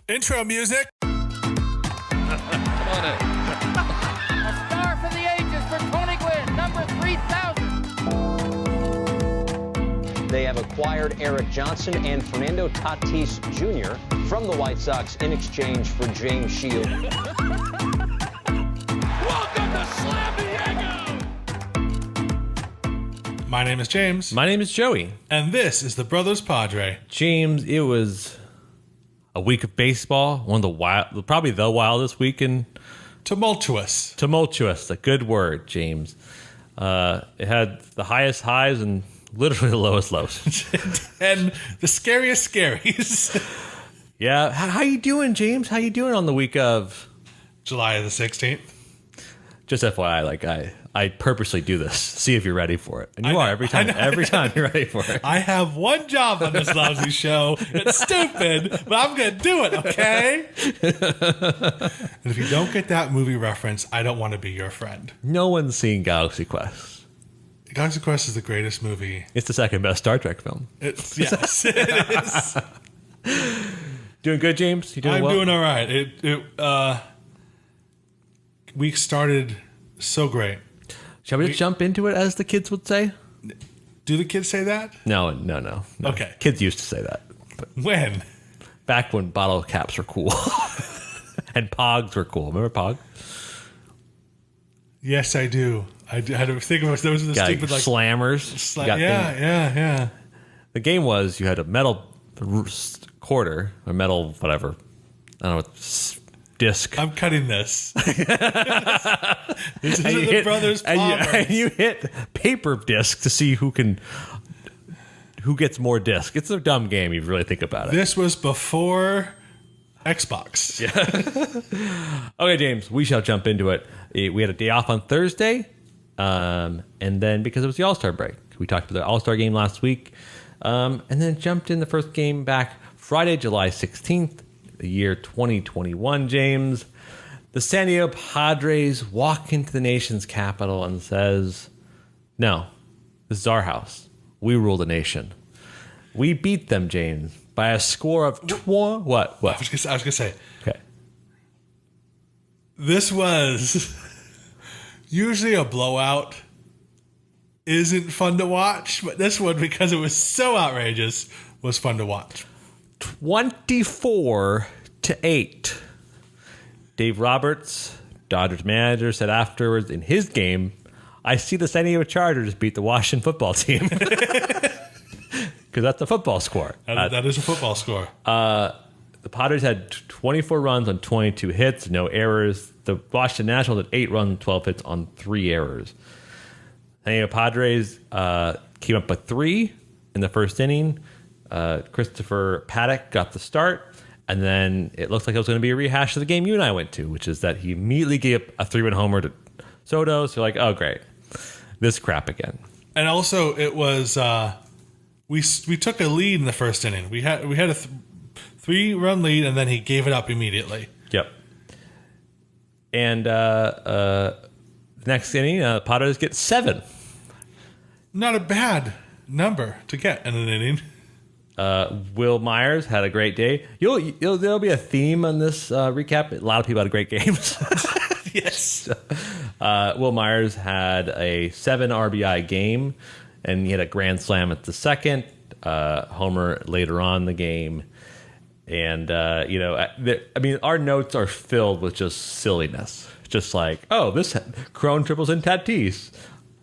Intro music. A star for the ages for Tony Gwynn, number 3,000. They have acquired Eric Johnson and Fernando Tatis Jr. from the White Sox in exchange for James Shield. Welcome to Slam Diego! My name is James. My name is Joey. And this is the Brothers Padre. James, it was a week of baseball, probably the wildest week in Tumultuous, a good word, James. It had the highest highs and literally the lowest lows. and the scariest scaries. Yeah, how you doing, James? How you doing on the week of July the 16th? Just FYI, I purposely do this. See if you're ready for it. And you are every time. Every time you're ready for it. I have one job on this lousy show. It's stupid, but I'm going to do it, okay? And if you don't get that movie reference, I don't want to be your friend. No one's seen Galaxy Quest. Galaxy Quest is the greatest movie. It's the second best Star Trek film. Yes, it is. Doing good, James? You doing well? I'm doing all right. Week started so great. Shall we jump into it, as the kids would say? Do the kids say that? No. Okay. Kids used to say that. But When? back when bottle caps were cool. And Pogs were cool. Remember Pog? Yes, I do. I had to think of those are the Got stupid like slammers. You got things. Yeah. The game was you had a metal quarter, or metal whatever. I don't know, disc. I'm cutting this. This isn't the Brothers Palmer. And you hit paper disc to see who gets more disc. It's a dumb game if you really think about it. This was before Xbox. Yeah. Okay, James, we shall jump into it. We had a day off on Thursday, and then because it was the All-Star break, we talked about the All-Star game last week, and then jumped in the first game back Friday, July 16th, the year 2021, James. The San Diego Padres walk into the nation's capital and says, no, this is our house. We rule the nation. We beat them, James, by a score of What? I was going to say, Okay. this was usually a blowout. Isn't fun to watch, but this one, because it was so outrageous, was fun to watch. 24-8. Dave Roberts, Dodgers manager, said afterwards in his game, I see the San Diego Chargers beat the Washington football team. Because that's a football score. That is a football score. The Padres had 24 runs on 22 hits, no errors. The Washington Nationals had 8 runs, 12 hits on 3 errors. San Diego Padres came up with 3 in the first inning. Christopher Paddock got the start, and then it looks like it was going to be a rehash of the game you and I went to, which is that he immediately gave a 3-run homer to Soto. So you're like, oh great, this crap again. And also, it was we took a lead in the first inning. We had a 3-run lead, and then he gave it up immediately. Yep. And the next inning, Padres get 7. Not a bad number to get in an inning. Will Myers had a great day. There'll be a theme on this recap. A lot of people had great games. Yes. Will Myers had a 7 RBI game, and he had a grand slam at the second, homer later on in the game. And, our notes are filled with just silliness. Just like, oh, this Crone triples in Tatis.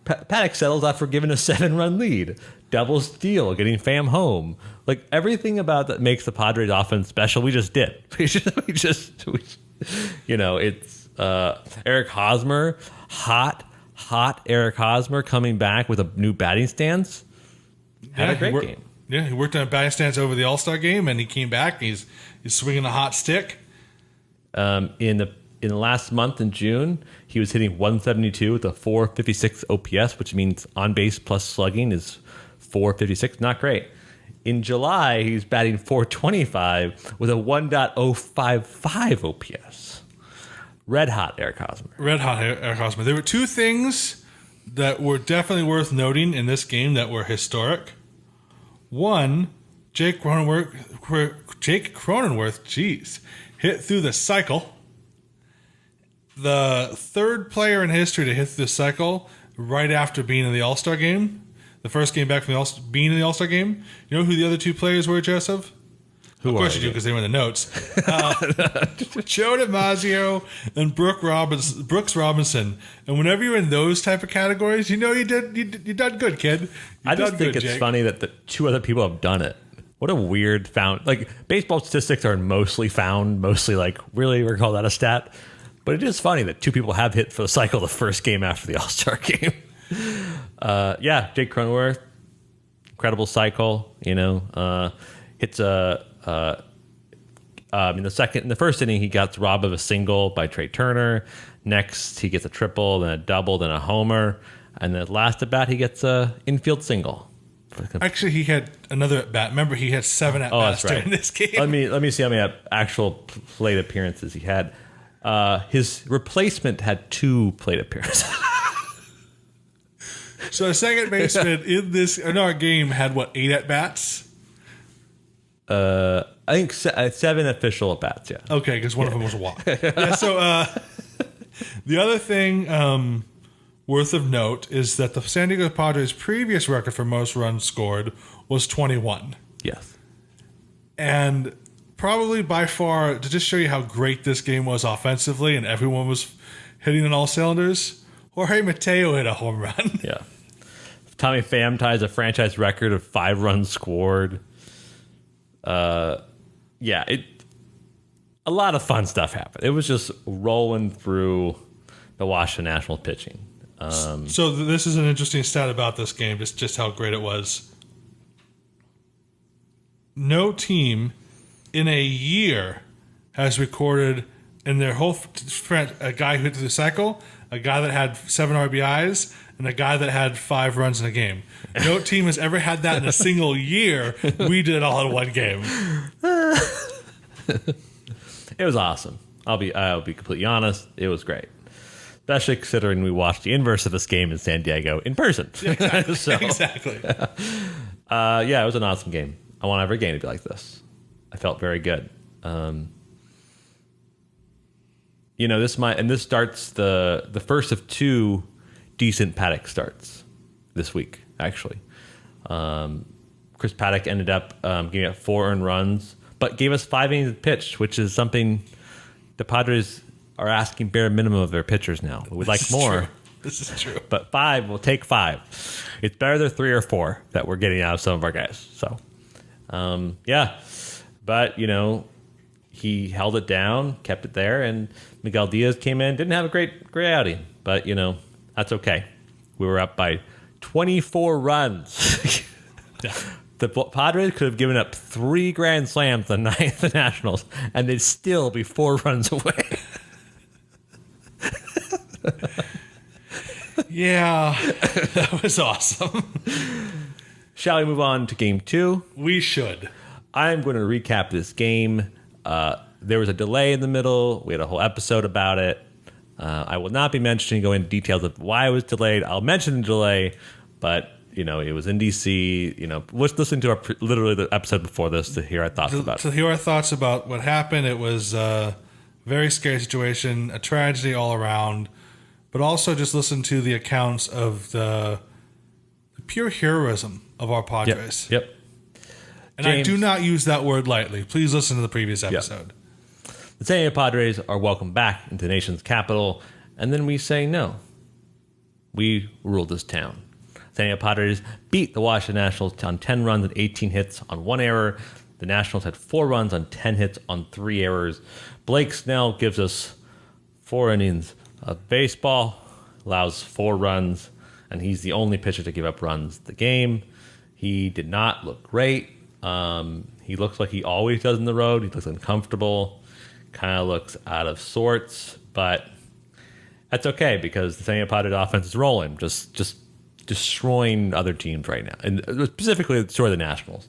Paddock settles after giving a 7-run lead. Double steal, getting Pham home. Like, everything about that makes the Padres offense special, we just did. It's Eric Hosmer, hot Eric Hosmer coming back with a new batting stance. Had a great game. Yeah, he worked on a batting stance over the All-Star game, and he came back. He's swinging a hot stick. In the last month in June, he was hitting 172 with a 456 OPS, which means on base plus slugging is 456. Not great. In July, he's batting 425 with a 1.055 OPS. Red hot Eric Hosmer. There were 2 things that were definitely worth noting in this game that were historic. One, Jake Cronenworth, geez, hit through the cycle. The third player in history to hit through the cycle right after being in the All-Star game. The first game back from being in the All-Star game. You know who the other two players were, Joseph? Of course you do, because they were in the notes. Joe DiMaggio and Brooks Robinson. And whenever you're in those type of categories, you done good, kid. I just think it's funny that the two other people have done it. What a weird baseball statistics are mostly really, we're called that a stat. But it is funny that two people have hit for the cycle the first game after the All-Star game. Jake Cronenworth, incredible cycle, hits in the first inning, he got robbed of a single by Trey Turner. Next, he gets a triple, then a double, then a homer. And then last at bat, he gets a infield single. Actually, he had another at bat. Remember, he had 7 at bats during this game. Let me see how many actual plate appearances he had. His replacement had 2 plate appearances. So a second baseman in our game had 8 at bats? I think 7 official at bats. Yeah. Okay, because one of them was a walk. Yeah. So the other thing worth of note is that the San Diego Padres' previous record for most runs scored was 21. Yes. And probably by far, to just show you how great this game was offensively, and everyone was hitting on all cylinders, Jorge Mateo hit a home run. Yeah. Tommy Pham ties a franchise record of 5 runs scored. A lot of fun stuff happened. It was just rolling through the Washington Nationals pitching. So this is an interesting stat about this game, just how great it was. No team in a year has recorded in their whole a guy who hit through the cycle, a guy that had 7 RBIs, and a guy that had 5 runs in a game. No team has ever had that in a single year. We did it all in one game. It was awesome. I'll be completely honest. It was great, especially considering we watched the inverse of this game in San Diego in person. Exactly. Exactly. It was an awesome game. I want every game to be like this. I felt very good. This starts the first of 2 decent Paddock starts this week, actually. Chris Paddock ended up giving up 4 earned runs, but gave us 5 innings of pitch, which is something the Padres are asking bare minimum of their pitchers now. We'd like more. True. This is true. But 5, we'll take 5. It's better than 3 or 4 that we're getting out of some of our guys. So, But, he held it down, kept it there, and Miguel Diaz came in. Didn't have a great outing, but, that's okay. We were up by 24 runs. The Padres could have given up 3 grand slams the night of the Nationals, and they'd still be 4 runs away. Yeah, that was awesome. Shall we move on to game 2? We should. I'm going to recap this game. There was a delay in the middle. We had a whole episode about it. I will not be go into details of why it was delayed. I'll mention the delay, but it was in DC. Let's listen to literally the episode before this to hear our thoughts about it. To hear our thoughts about what happened, it was a very scary situation, a tragedy all around, but also just listen to the accounts of the pure heroism of our Padres. Yep. And James, I do not use that word lightly. Please listen to the previous episode. The San Diego Padres are welcomed back into the nation's capital, and then we say no. We rule this town. San Diego Padres beat the Washington Nationals on 10 runs and 18 hits on 1 error. The Nationals had 4 runs on 10 hits on 3 errors. Blake Snell gives us 4 innings of baseball, allows 4 runs, and he's the only pitcher to give up runs the game. He did not look great. He looks like he always does in the road. He looks uncomfortable, kind of looks out of sorts, but that's okay because the San Diego Padres offense is rolling, just destroying other teams right now, and specifically destroy the Nationals.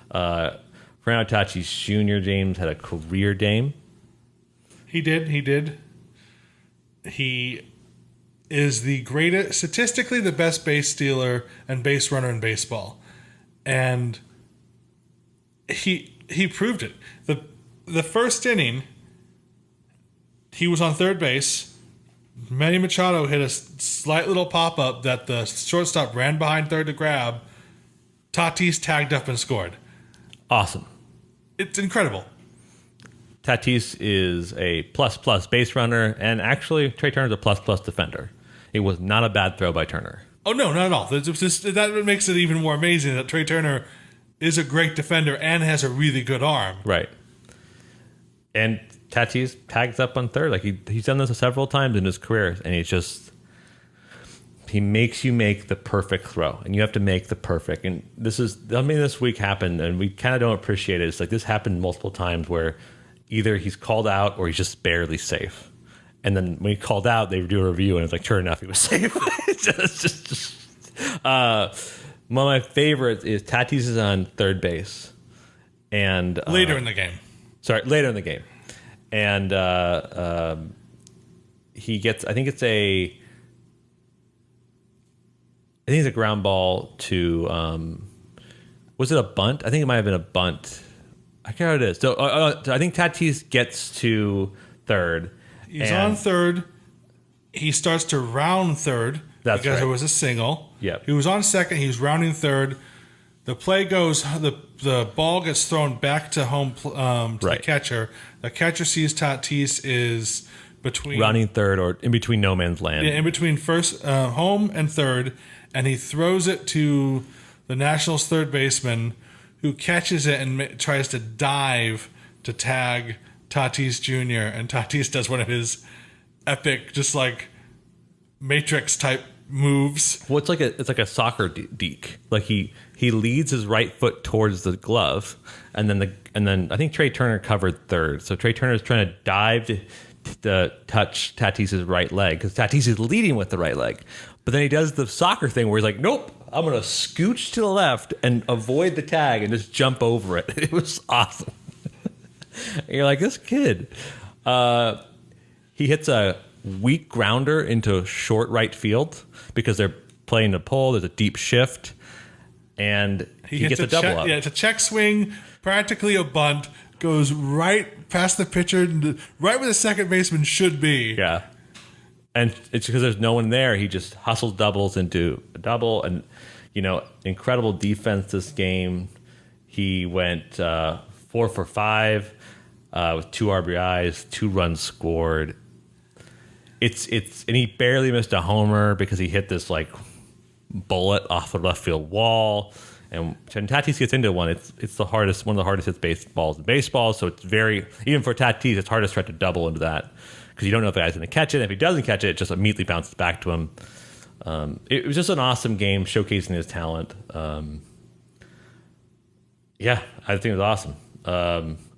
Fernando Tatis Jr. James had a career game. He did. He is the greatest, statistically the best base stealer and base runner in baseball. And he proved it. The first inning, he was on third base. Manny Machado hit a slight little pop-up that the shortstop ran behind third to grab. Tatis tagged up and scored. Awesome. It's incredible. Tatis is a plus base runner, and actually Trey Turner's a plus defender. It was not a bad throw by Turner. Oh, no, not at all. That makes it even more amazing that Trey Turner is a great defender and has a really good arm. Right. And Tatis tags up on third. Like he's done this several times in his career, and he makes you make the perfect throw, and you have to make the perfect. And this week happened, and we kind of don't appreciate it. It's like this happened multiple times where either he's called out or he's just barely safe. And then when he called out, they do a review, and it's like, sure enough, he was safe. One of my favorites is Tatis is on third base, and Later in the game. And he gets, I think it's a ground ball to, was it a bunt? I think it might have been a bunt. I can't remember what it is. So I think Tatis gets to third. He's on third. He starts to round third because it was a single. Yep. He was on second. He was rounding third. The play goes, the ball gets thrown back to home to the catcher. The catcher sees Tatis is between rounding third or in between no man's land. Yeah, in between first home and third, and he throws it to the Nationals' third baseman, who catches it and tries to dive to tag Tatis Jr. And Tatis does one of his epic, just like Matrix type moves. Well, it's like a soccer deke. Like he leads his right foot towards the glove, and then I think Trey Turner covered third. So Trey Turner is trying to dive to touch Tatis's right leg because Tatis is leading with the right leg. But then he does the soccer thing where he's like, nope, I'm going to scooch to the left and avoid the tag and just jump over it. It was awesome. And you're like, this kid. He hits a weak grounder into short right field because they're playing the pole. There's a deep shift. And he gets a double up. Yeah, it's a check swing, practically a bunt, goes right past the pitcher, right where the second baseman should be. Yeah. And it's because there's no one there. He just hustles doubles into a double. And, incredible defense this game. He went 4 for 5 with 2 RBIs, 2 runs scored. And he barely missed a homer because he hit this like bullet off the left field wall. And when Tatis gets into one, it's one of the hardest hit baseballs in baseball. So it's even for Tatis, it's hard to try to double into that because you don't know if the guy's going to catch it. If he doesn't catch it, it just immediately bounces back to him. It was just an awesome game showcasing his talent. Yeah, I think it was awesome.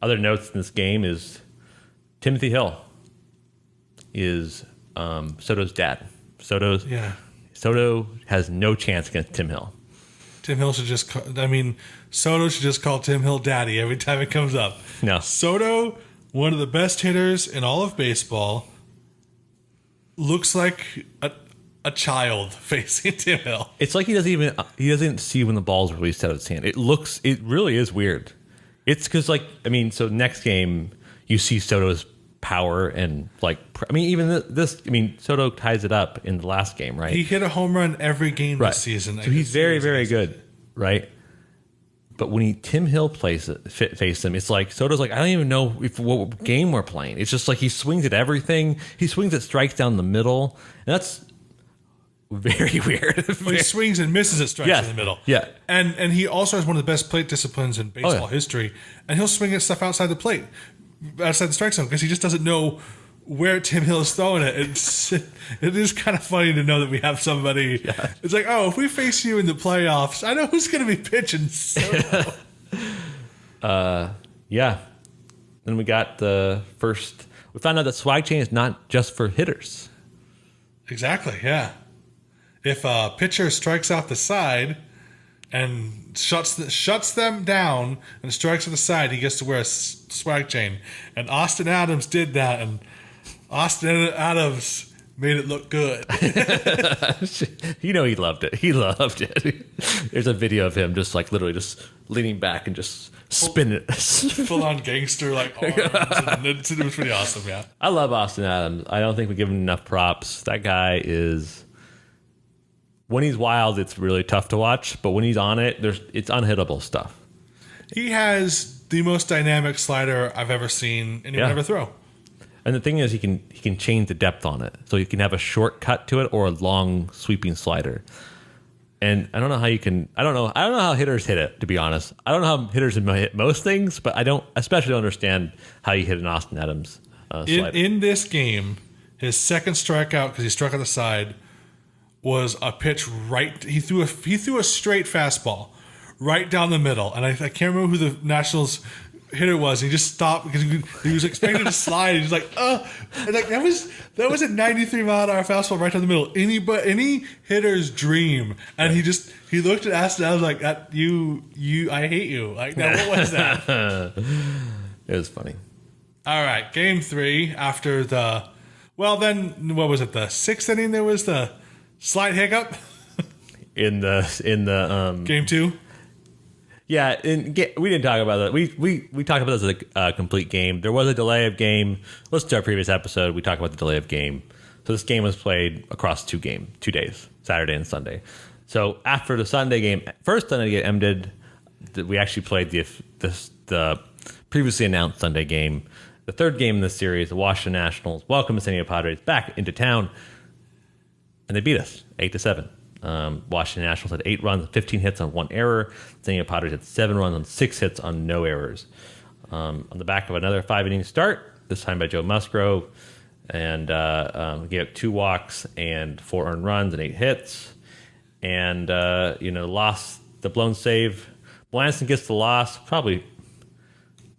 Other notes in this game is Timothy Hill is Soto's dad. Soto has no chance against Tim Hill. Tim Hill should just Soto should just call Tim Hill daddy every time it comes up. No. Soto, one of the best hitters in all of baseball, looks like a child facing Tim Hill. It's like he doesn't see when the ball's released out of his hand. It really is weird. It's because so next game you see Soto's power and Soto ties it up in the last game, right? He hit a home run every game this season. So he's very, very good, right? But when Tim Hill faced him, it's like Soto's like, I don't even know what game we're playing. It's just like he swings at everything. He swings at strikes down the middle, and that's very weird. Well, he swings and misses at strikes in the middle. Yeah. And he also has one of the best plate disciplines in baseball history. And he'll swing at stuff outside the plate, outside the strike zone, because he just doesn't know where Tim Hill is throwing it. It is kind of funny to know that we have somebody. Yeah. It's like, if we face you in the playoffs, I know who's going to be pitching. Yeah. Then we got the first. We found out that swag chain is not just for hitters. Exactly. Yeah. If a pitcher strikes out the side and shuts them down and strikes at the side, he gets to wear a swag chain. And Austin Adams did that, and Austin Adams made it look good. He loved it. He loved it. There's a video of him just like literally just leaning back and just spinning it. Full on gangster like arms. And it was pretty awesome, yeah. I love Austin Adams. I don't think we give him enough props. That guy is, when he's wild, it's really tough to watch. But when he's on it, it's unhittable stuff. He has the most dynamic slider I've ever seen anyone ever throw. And the thing is, he can change the depth on it, so you can have a short cut to it or a long sweeping slider. And I don't know how you can. I don't know how hitters hit it. To be honest, I don't know how hitters hit most things, but I especially don't understand how you hit an Austin Adams slider. In this game, his second strikeout because he struck on the side was a pitch right. He threw a straight fastball right down the middle, and I can't remember who the Nationals hitter was. He just stopped because he was expecting to slide. He was like, and like that was a 93 mile an hour fastball right down the middle. Any hitter's dream. And he looked at Aston. I was like, I hate you. Like, now what was that? It was funny. All right, game 3 after what was it? The 6th inning. There was the slight hiccup in the game 2. Yeah, we didn't talk about that. We talked about this as a complete game. There was a delay of game. Listen to our previous episode. We talked about the delay of game. So this game was played across 2 days, Saturday and Sunday. So after the Sunday game, first Sunday game ended, we actually played the previously announced Sunday game. The third game in this series, the Washington Nationals welcome the San Diego Padres back into town, and they beat us 8-7. Washington Nationals had 8 runs, 15 hits on 1 error. San Diego Padres had 7 runs on 6 hits on no errors. On the back of another 5-inning start, this time by Joe Musgrove, and gave up 2 walks and 4 earned runs and 8 hits. And lost the blown save. Blanson gets the loss. Probably,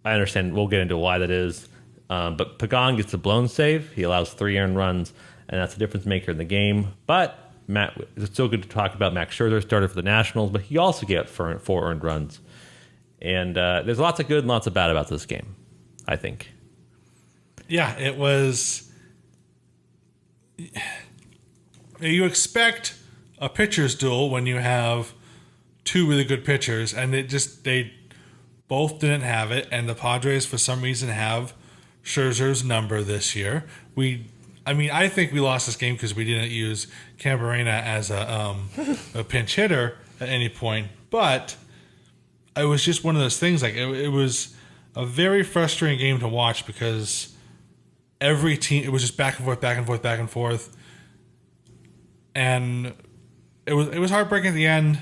I understand. We'll get into why that is. But Pagan gets the blown save. He allows 3 earned runs, and that's the difference maker in the game. But it's still good to talk about Max Scherzer, started for the Nationals, but he also gave 4 earned runs. And there's lots of good and lots of bad about this game, I think. Yeah, it was. You expect a pitcher's duel when you have 2 really good pitchers, and they both didn't have it, and the Padres, for some reason, have Scherzer's number this year. I think we lost this game because we didn't use Camarena as a pinch hitter at any point. But it was just one of those things. Like it was a very frustrating game to watch because every team, it was just back and forth, back and forth, back and forth, and it was heartbreaking at the end.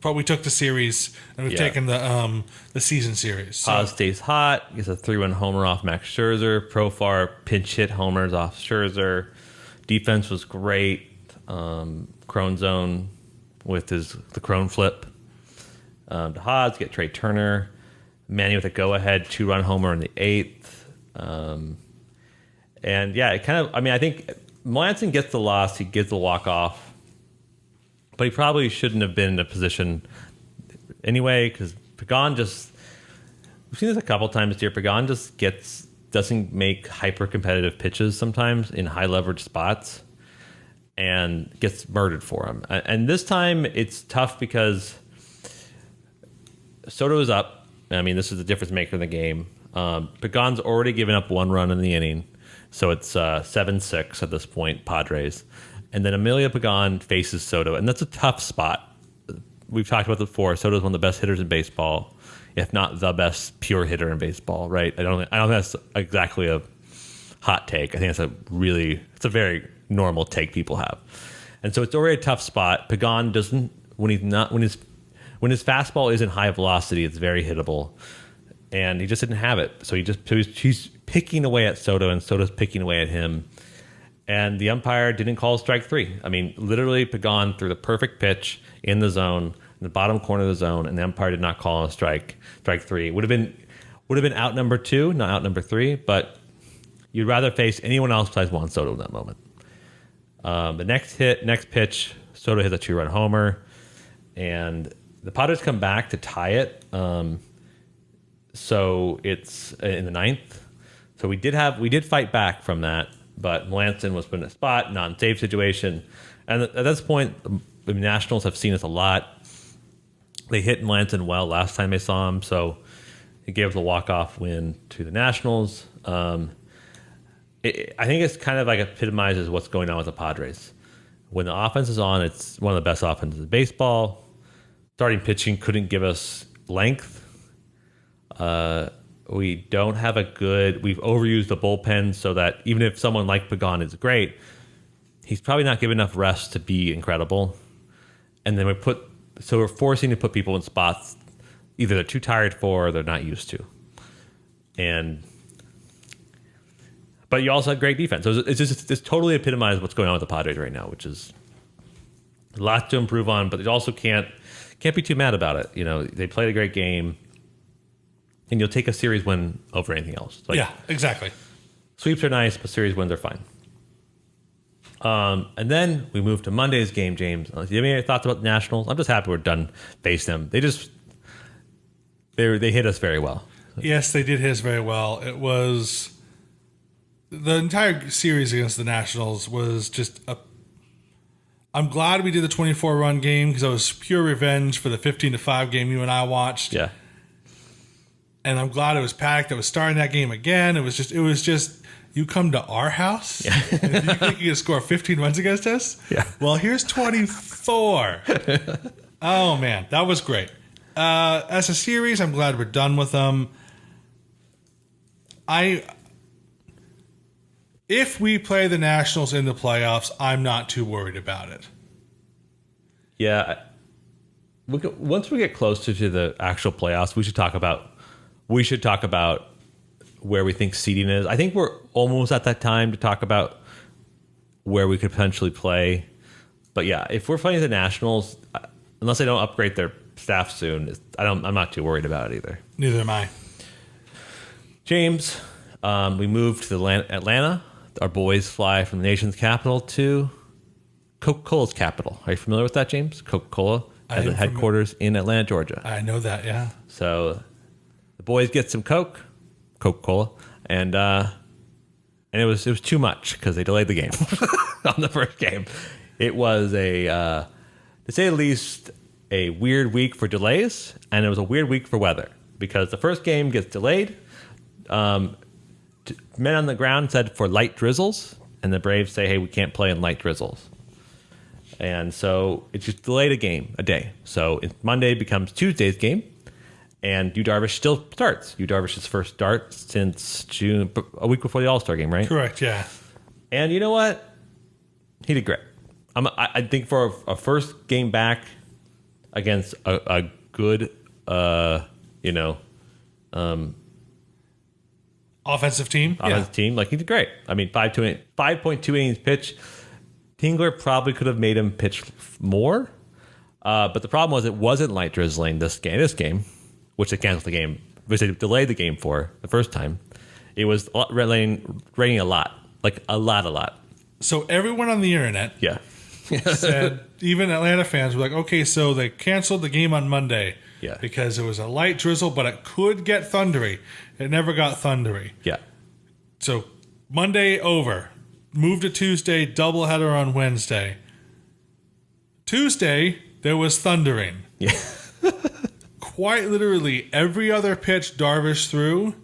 But we took the series, and we've taken the season series. So. Paz stays hot. Gets a 3-run homer off Max Scherzer. Profar pinch hit homers off Scherzer. Defense was great. Crone zone with the Crone flip. The Haas get Trey Turner. Manny with a go-ahead 2-run homer in the 8th. And yeah, it kind of. I think Melanson gets the loss. He gets the walk-off. But he probably shouldn't have been in a position anyway, because Pagan we've seen this a couple times this year. Pagan doesn't make hyper competitive pitches sometimes in high leverage spots and gets murdered for him. And this time it's tough because Soto is up. This is the difference maker in the game. Pagan's already given up 1 run in the inning, so it's 7-6 at this point, Padres. And then Emilio Pagan faces Soto, and that's a tough spot. We've talked about it before. Soto's one of the best hitters in baseball, if not the best pure hitter in baseball, right? I don't think that's exactly a hot take. I think it's a very normal take people have. And so it's already a tough spot. Pagan doesn't when his fastball isn't high velocity, it's very hittable. And he just didn't have it. So he's picking away at Soto, and Soto's picking away at him. And the umpire didn't call strike 3. Literally, Pagan threw the perfect pitch in the zone, in the bottom corner of the zone, and the umpire did not call a strike 3. Would have been out number 2, not out number 3. But you'd rather face anyone else besides Juan Soto in that moment. The next pitch, Soto hits a 2-run homer, and the Padres come back to tie it. So it's in the 9th. So we did fight back from that. but Melanson was put in a spot, non-safe situation. And at this point, the Nationals have seen us a lot. They hit Melanson well last time they saw him, so it gave us a walk-off win to the Nationals. I think it's kind of like epitomizes what's going on with the Padres. When the offense is on, it's one of the best offenses in baseball. Starting pitching couldn't give us length. We don't have we've overused the bullpen so that even if someone like Pagan is great, he's probably not given enough rest to be incredible. And then we're forcing to put people in spots either they're too tired for or they're not used to. But you also have great defense. So it's totally epitomized what's going on with the Padres right now, which is a lot to improve on, but it also can't be too mad about it. You know, they played a great game. And you'll take a series win over anything else. Yeah, exactly. Sweeps are nice, but series wins are fine. And then we move to Monday's game, James. Do you have any thoughts about the Nationals? I'm just happy we're done facing them. They hit us very well. Yes, they did hit us very well. It was the entire series against the Nationals was just I'm glad we did the 24-run game because it was pure revenge for the 15-5 game you and I watched. Yeah. And I'm glad it was packed. That was starting that game again. It was just you come to our house and if you think you can score 15 runs against us? Yeah. Well, here's 24. Oh, man. That was great. As a series, I'm glad we're done with them. If we play the Nationals in the playoffs, I'm not too worried about it. Yeah. Once we get closer to the actual playoffs, we should talk about where we think seeding is. I think we're almost at that time to talk about where we could potentially play. But yeah, if we're playing the Nationals, unless they don't upgrade their staff soon, I'm not too worried about it either. Neither am I. James, we moved to Atlanta. Our boys fly from the nation's capital to Coca-Cola's capital. Are you familiar with that, James? Coca-Cola has a headquarters in Atlanta, Georgia. I know that, yeah. So the boys get some Coca-Cola, and it was too much because they delayed the game on the first game. It was to say the least, a weird week for delays, and it was a weird week for weather because the first game gets delayed. Men on the ground said for light drizzles, and the Braves say, hey, we can't play in light drizzles. And so it just delayed a day. So Monday becomes Tuesday's game, and Yu Darvish still starts. Yu Darvish's first start since June, a week before the All-Star game, right? Correct, yeah. And you know what? He did great. I think for a first game back against a good, offensive team. Team, like he did great. I mean, 5.2 innings pitch. Tingler probably could have made him pitch more, but the problem was it wasn't light drizzling this game, which they canceled the game, which they delayed the game for the first time. It was raining a lot, like a lot. So everyone on the internet, yeah, said even Atlanta fans were like, okay, so they canceled the game on Monday, yeah, because it was a light drizzle, but it could get thundery. It never got thundery. Yeah. So Monday over. Moved to Tuesday, doubleheader on Wednesday. Tuesday, there was thundering. Yeah. Quite literally, every other pitch Darvish threw,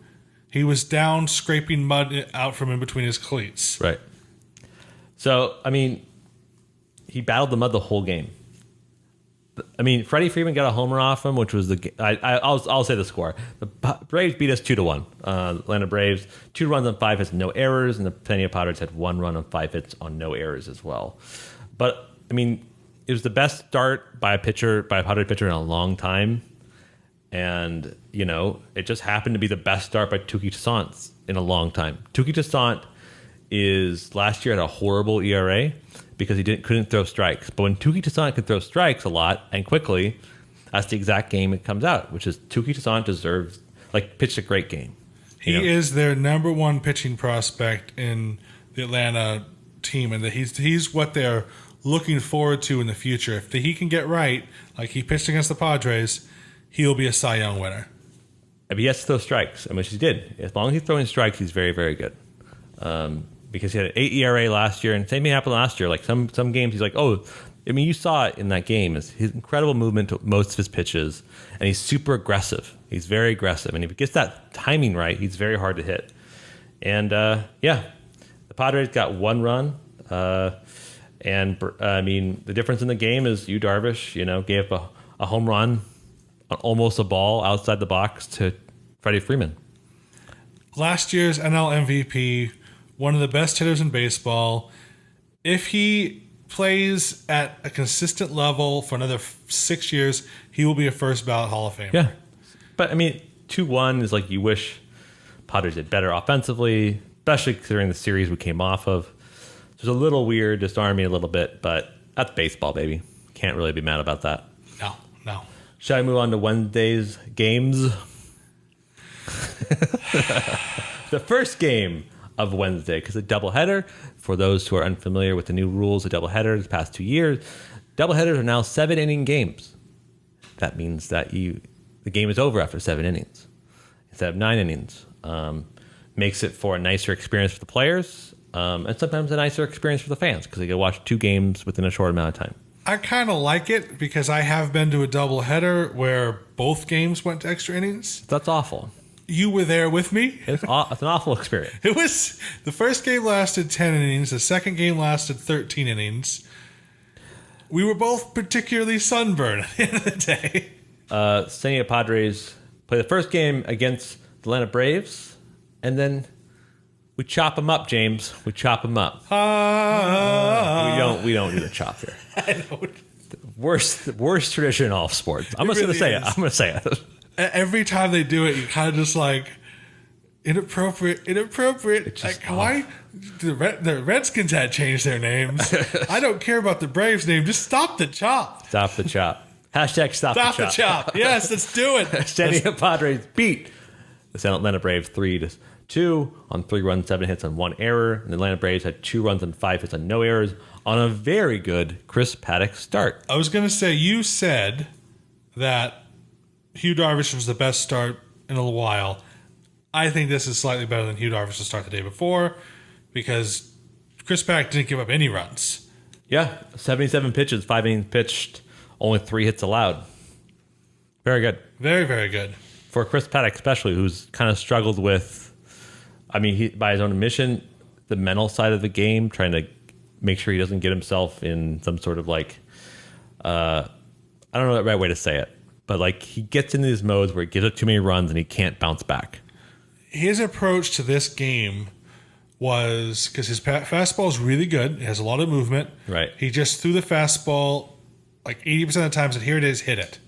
he was down scraping mud out from in between his cleats. Right. So, I mean, he battled the mud the whole game. I mean, Freddie Freeman got a homer off him, which was I'll say the score. The Braves beat us 2-1. Atlanta Braves 2 runs on 5 hits, no errors, and the Pennsylvania Padres had 1 run on 5 hits on no errors as well. But I mean, it was the best start by a Padres pitcher in a long time, and it just happened to be the best start by Touki Toussaint in a long time. Touki Toussaint last year had a horrible ERA. Because he couldn't throw strikes. But when Touki Toussaint can throw strikes a lot and quickly, that's the exact game it comes out, which is Touki Toussaint pitched a great game. He is their number one pitching prospect in the Atlanta team, and that he's what they're looking forward to in the future. If he can get right, like he pitched against the Padres, he'll be a Cy Young winner. If he has to throw strikes, which he did. As long as he's throwing strikes, he's very, very good. because he had an 8 ERA last year, and same thing happened last year. Like some games, he's like, oh, I mean, you saw it in that game. Is his incredible movement to most of his pitches, and he's super aggressive. He's very aggressive, and if he gets that timing right, he's very hard to hit. And the Padres got 1 run, and I mean, the difference in the game is Yu Darvish, gave up a home run, almost a ball outside the box to Freddie Freeman. Last year's NL MVP, one of the best hitters in baseball. If he plays at a consistent level for another 6 years, he will be a first ballot Hall of Famer. Yeah. But I mean, 2-1 is like you wish Padres did better offensively, especially considering the series we came off of. It's a little weird, disarm me a little bit, but that's baseball, baby. Can't really be mad about that. No. Shall I move on to Wednesday's games? The first game of Wednesday, because a doubleheader, for those who are unfamiliar with the new rules of doubleheaders the past 2 years, doubleheaders are now 7-inning games. That means that the game is over after 7 innings instead of 9 innings. Makes it for a nicer experience for the players, and sometimes a nicer experience for the fans because they can watch 2 games within a short amount of time. I kind of like it because I have been to a doubleheader where both games went to extra innings. That's awful. You were there with me. It's an awful experience. It was, the first game lasted 10 innings. The second game lasted 13 innings. We were both particularly sunburned at the end of the day. San Diego Padres play the first game against the Atlanta Braves, and then we chop them up, James. We chop them up. We don't do the chop here. I don't. Worst tradition in all sports. I'm just going to say it. I'm going to say it. Every time they do it, you kind of just like, inappropriate. Like, why? The Redskins had changed their names. I don't care about the Braves name. Just stop the chop. Stop the chop. Hashtag stop the chop. Yes, let's do it. San Diego Padres beat the Atlanta Braves 3-2 on 3 runs, 7 hits on 1 error. And the Atlanta Braves had 2 runs and 5 hits on no errors on a very good Chris Paddock start. I was going to say, you said that Yu Darvish was the best start in a while. I think this is slightly better than Yu Darvish's start the day before because Chris Paddock didn't give up any runs. Yeah, 77 pitches, 5 innings pitched, only 3 hits allowed. Very good. Very, very good. For Chris Paddock especially, who's kind of struggled with, I mean, by his own admission, the mental side of the game, trying to make sure he doesn't get himself in some sort of like, I don't know the right way to say it, but like he gets into these modes where he gives up too many runs and he can't bounce back. His approach to this game was, because his fastball is really good, it has a lot of movement. Right. He just threw the fastball like 80% of the times that here it is, hit it.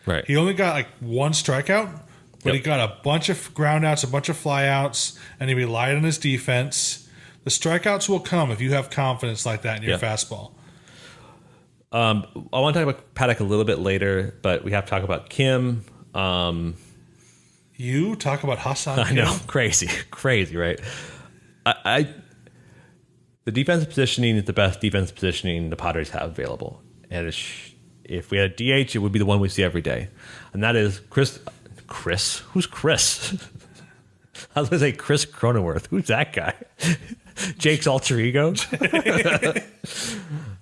Right. He only got like 1 strikeout, but he got a bunch of groundouts, a bunch of flyouts, and he relied on his defense. The strikeouts will come if you have confidence like that in your fastball. I want to talk about Paddock a little bit later, but we have to talk about Kim. You talk about Hassan I Kim. know, crazy, right? The defensive positioning is the best defensive positioning the Padres have available, and if we had a DH, it would be the one we see every day, and that is Chris. Who's Chris? I was going to say Chris Cronenworth. Who's that guy? Jake's alter ego?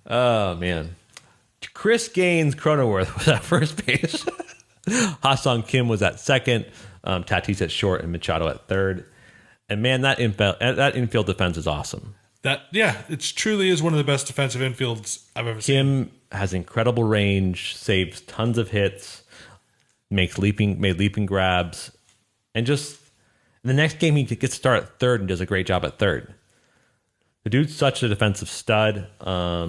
Oh, man. Chris Gaines Cronenworth was at first base. Ha-Sung Kim was at second. Tatis at short and Machado at third. And, man, that infield defense is awesome. It truly is one of the best defensive infields I've ever seen. Kim has incredible range, saves tons of hits, made leaping grabs, and just the next game he gets to start at third and does a great job at third. The dude's such a defensive stud. I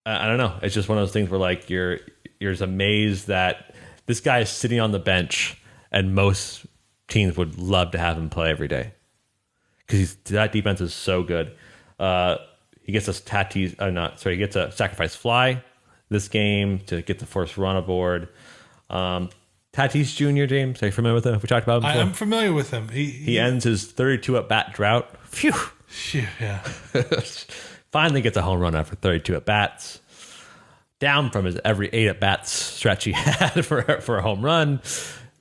don't know. It's just one of those things where like you're just amazed that this guy is sitting on the bench, and most teams would love to have him play every day because that defense is so good. He gets he gets a sacrifice fly this game to get the first run aboard. Tatis Jr., James, are you familiar with him? Have we talked about him before? I am familiar with him. He ends his 32 at-bat drought. Phew. Yeah. Finally gets a home run after 32 at-bats. Down from his every 8 at-bats stretch he had for a home run.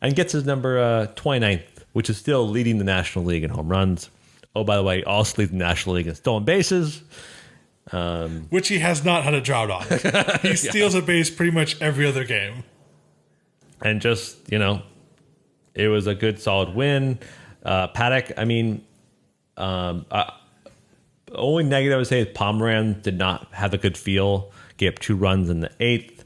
And gets his number 29th, which is still leading the National League in home runs. Oh, by the way, also leads the National League in stolen bases. Which he has not had a drought on. He steals a base pretty much every other game. And just, it was a good, solid win. Paddock, the only negative I would say is Pomeranz did not have a good feel. Gave up 2 runs in the 8th.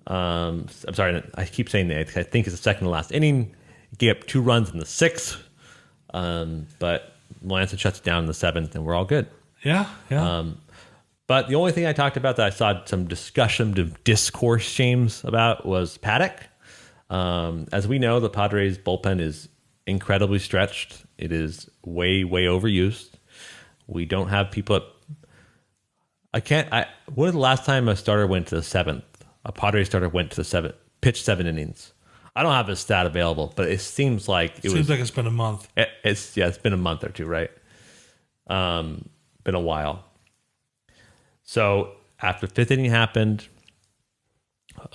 I'm sorry, I keep saying the 8th. I think it's the second to last inning. Gave up 2 runs in the 6th. But Melanson shuts it down in the 7th, and we're all good. Yeah. But the only thing I talked about that I saw some discourse, James, about was Paddock. As we know, the Padres bullpen is incredibly stretched. It is way, way overused. We don't have people. When was the last time a starter went to the 7th? A Padres starter went to the 7th, pitched 7 innings. I don't have a stat available, but it seems like seems like it's been a month. It's been a month or two, right? Been a while. So after 5th inning happened,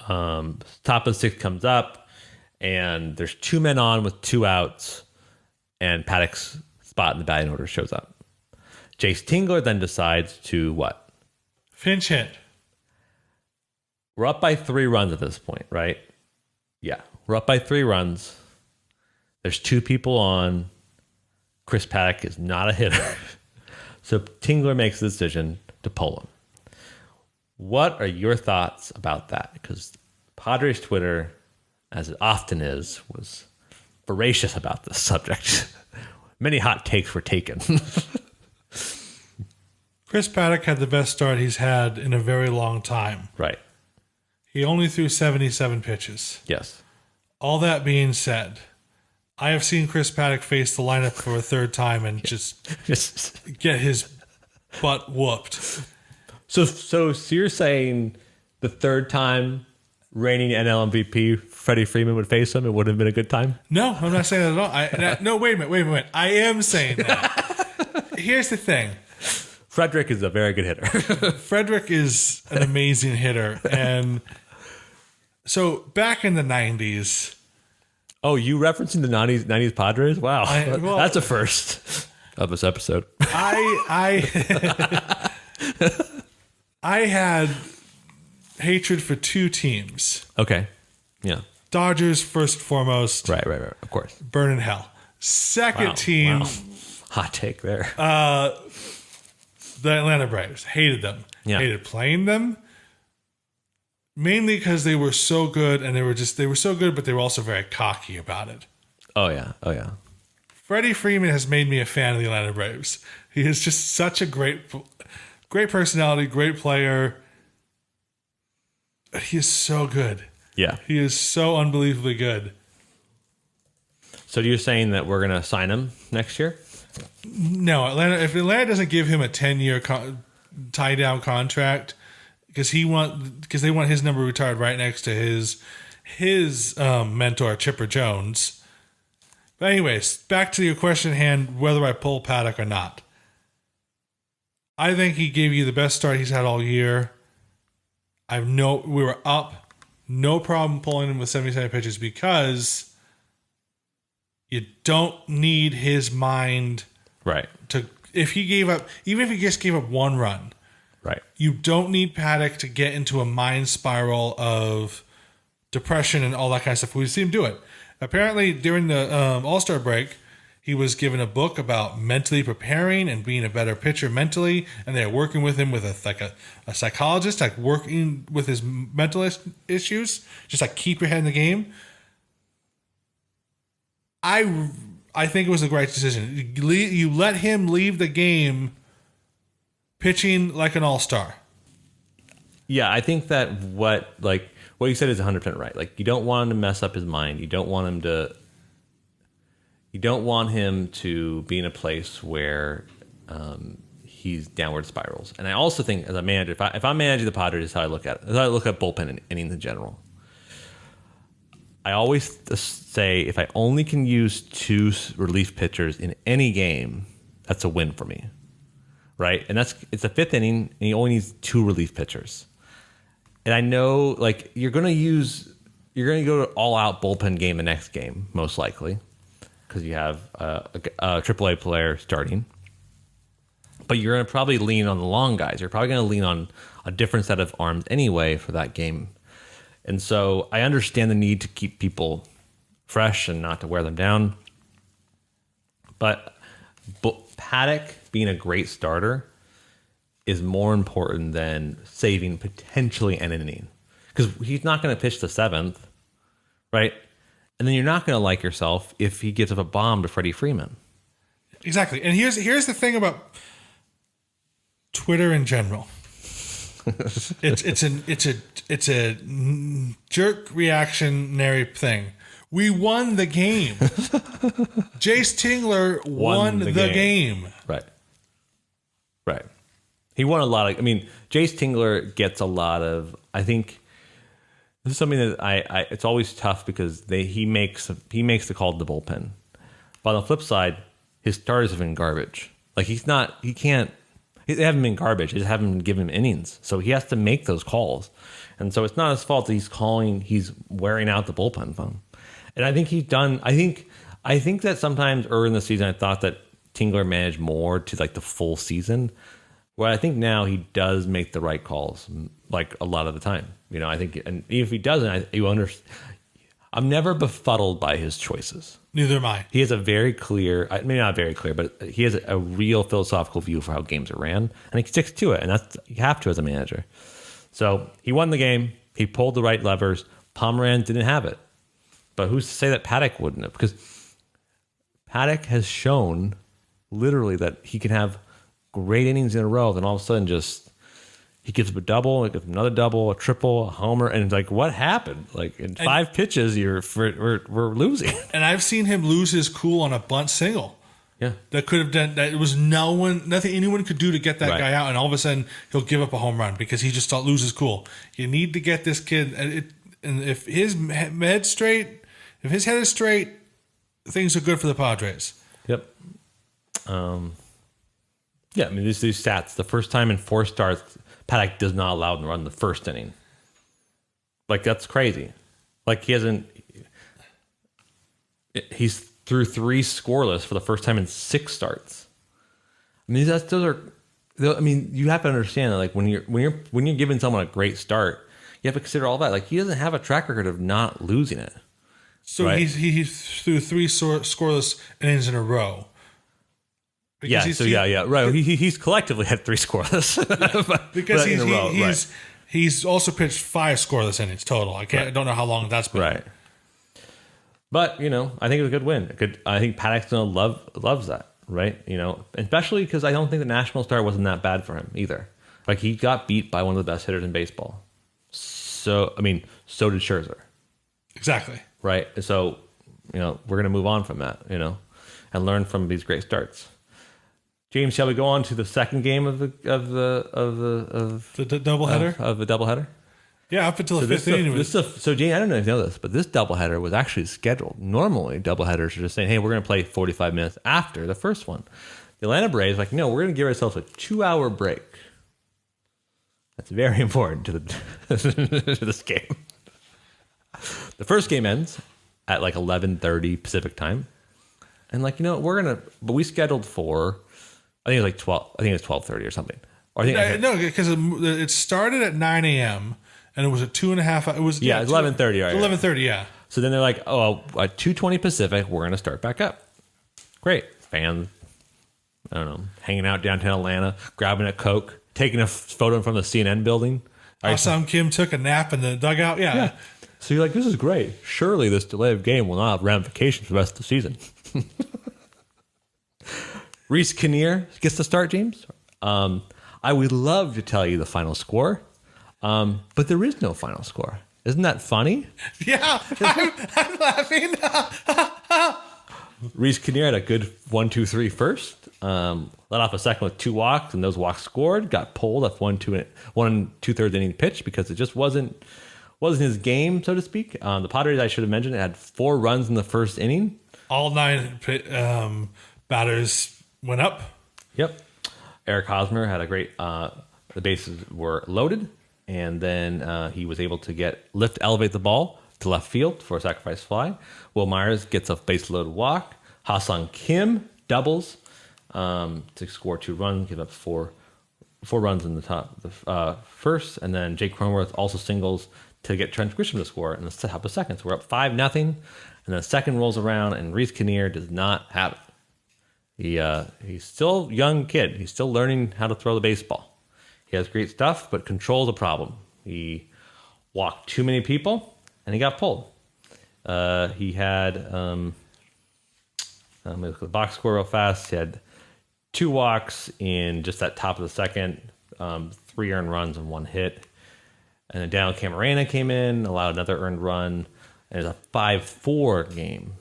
top of the 6th comes up, and there's 2 men on with 2 outs, and Paddock's spot in the batting order shows up. Jace Tingler then decides to what? Pinch hit. We're up by 3 runs at this point, right? Yeah, we're up by 3 runs. There's 2 people on. Chris Paddock is not a hitter. So Tingler makes the decision to pull him. What are your thoughts about that? Because Padres Twitter, as it often is, was voracious about this subject. Many hot takes were taken. Chris Paddock had the best start he's had in a very long time. Right. He only threw 77 pitches. Yes. All that being said, I have seen Chris Paddock face the lineup for a 3rd time and just get his butt whooped. So you're saying the 3rd time reigning NL MVP Freddie Freeman would face him, it would have been a good time? No, I'm not saying that at all. No, wait a minute. I am saying that. Here's the thing. Frederick is a very good hitter. Frederick is an amazing hitter. And so back in the 90s. Oh, you referencing the 90s Padres? Wow. Well, that's a first of this episode. I had hatred for 2 teams. Okay. Yeah. Dodgers, first and foremost. Right. Of course. Burn in hell. Second team. Wow. Hot take there. The Atlanta Braves. Hated them. Yeah. Hated playing them. Mainly because they were so good, and they were so good, but they were also very cocky about it. Oh yeah. Freddie Freeman has made me a fan of the Atlanta Braves. He is just such a great personality, great player. He is so good. Yeah. He is so unbelievably good. So you're saying that we're going to sign him next year? No, if Atlanta doesn't give him a 10-year tie-down contract, because they want his number retired right next to his mentor Chipper Jones. But anyways, back to your question at hand, whether I pull Paddock or not. I think he gave you the best start he's had all year. We were up, no problem pulling him with 77 pitches because you don't need his mind. Right. Even if he just gave up 1 run. Right. You don't need Paddock to get into a mind spiral of depression and all that kind of stuff. We've seen him do it. Apparently, during the All-Star break, he was given a book about mentally preparing and being a better pitcher mentally, and they're working with him with a psychologist, like working with his mental issues, just like keep your head in the game. I think it was a great decision. You let him leave the game pitching like an all-star. Yeah, I think that what you said is 100% right. Like, you don't want him to mess up his mind. You don't want him to be in a place where he's downward spirals. And I also think, as a manager, if I'm managing the Padres, is how I look at it. As I look at bullpen and innings in general. I always say if I only can use 2 relief pitchers in any game, that's a win for me. Right? And it's the 5th inning, and he only needs 2 relief pitchers. And I know, like, you're going to go to all-out bullpen game the next game, most likely, because you have a AAA player starting. But you're going to probably lean on the long guys. You're probably going to lean on a different set of arms anyway for that game. And so I understand the need to keep people fresh and not to wear them down. But Paddock being a great starter is more important than saving potentially an inning. Because he's not going to pitch the 7th, right? And then you're not going to like yourself if he gives up a bomb to Freddie Freeman. Exactly. And here's the thing about Twitter in general. It's a jerk reactionary thing. We won the game. Jace Tingler won the game. Right. He won a lot of. I mean, Jace Tingler gets a lot of. I think this is something that I it's always tough because he makes the call to the bullpen. But on the flip side, his starters have been garbage. Like they haven't been garbage. They just haven't given him innings. So he has to make those calls. And so it's not his fault that he's wearing out the bullpen phone. And I think I think that sometimes early in the season I thought that Tingler managed more to like the full season. Where I think now he does make the right calls, like a lot of the time. You know, I think, and if he doesn't, I'm never befuddled by his choices. Neither am I. He has a very clear, maybe not very clear, but he has a real philosophical view for how games are ran, and he sticks to it, and you have to as a manager. So he won the game. He pulled the right levers. Pomeranz didn't have it, but who's to say that Paddock wouldn't have? Because Paddock has shown literally that he can have great innings in a row, then all of a sudden he gives up a double, he gives up another double, a triple, a homer, and it's like, what happened? Like in 5 pitches, we're losing. And I've seen him lose his cool on a bunt single. Yeah, that could have done that. It was nothing anyone could do to get that guy out, and all of a sudden he'll give up a home run because he just loses cool. You need to get this kid, and if his head is straight, things are good for the Padres. Yep. Yeah, I mean, these stats. The first time in 4 starts, Paddock does not allow him to run the first inning. Like, that's crazy. Like, he's through 3 scoreless for the first time in 6 starts. I mean, you have to understand that, like, when you're giving someone a great start, you have to consider all that. Like, he doesn't have a track record of not losing it. So right? he's through 3 scoreless innings in a row. Right. He's collectively had 3 scoreless. He's also pitched 5 scoreless innings total. I don't know how long that's been. Right. But I think it was a good win. I think Paddock's loves that, right? Especially because I don't think the national start wasn't that bad for him either. Like he got beat by one of the best hitters in baseball. So so did Scherzer. Exactly. Right. So we're gonna move on from that, and learn from these great starts. James, shall we go on to the second game of the doubleheader? Of the doubleheader? Yeah, up until the 5th inning. So, James, I don't know if you know this, but this doubleheader was actually scheduled. Normally, doubleheaders are just saying, "Hey, we're going to play 45 minutes after the first one." The Atlanta Braves like, "No, we're going to give ourselves a 2-hour break." That's very important to this game. The first game ends at like 11:30 Pacific time, and but we scheduled for. I think it was like 12. I think it was 12:30 or something. Or no, because it started at 9 a.m. and it was a 2.5. It was 11:30. Right, 11:30. Yeah. So then they're like, "Oh, at 2:20 Pacific, we're going to start back up." Great, fans. I don't know, hanging out downtown Atlanta, grabbing a Coke, taking a photo from the CNN building. Some Kim took a nap in the dugout. Yeah. So you're like, "This is great. Surely this delay of game will not have ramifications for the rest of the season." Reese Kinnear gets the start, James. I would love to tell you the final score, but there is no final score. Isn't that funny? Yeah, I'm laughing. Reese Kinnear had a good 1-2-3 first. Let off a second with 2 walks, and those walks scored. Got pulled off 1 2/3 inning pitch because it just wasn't his game, so to speak. The Padres, I should have mentioned, had 4 runs in the first inning. All 9 batters went up. Yep. Eric Hosmer had a great. The bases were loaded, and then he was able to elevate the ball to left field for a sacrifice fly. Will Myers gets a base loaded walk. Ha-Sung Kim doubles. to score 2 runs, give up four runs in the top first, and then Jake Cronenworth also singles to get Trent Grisham to score in the top of the second. So we're up 5-0, and the second rolls around, and Reese Kinnear does not have it. He's still a young kid. He's still learning how to throw the baseball. He has great stuff, but control's a problem. He walked too many people, and he got pulled. He had, let me look at the box score real fast. He had 2 walks in just that top of the second, 3 earned runs and 1 hit. And then Daniel Camarena came in, allowed another earned run. And it's a 5-4 game,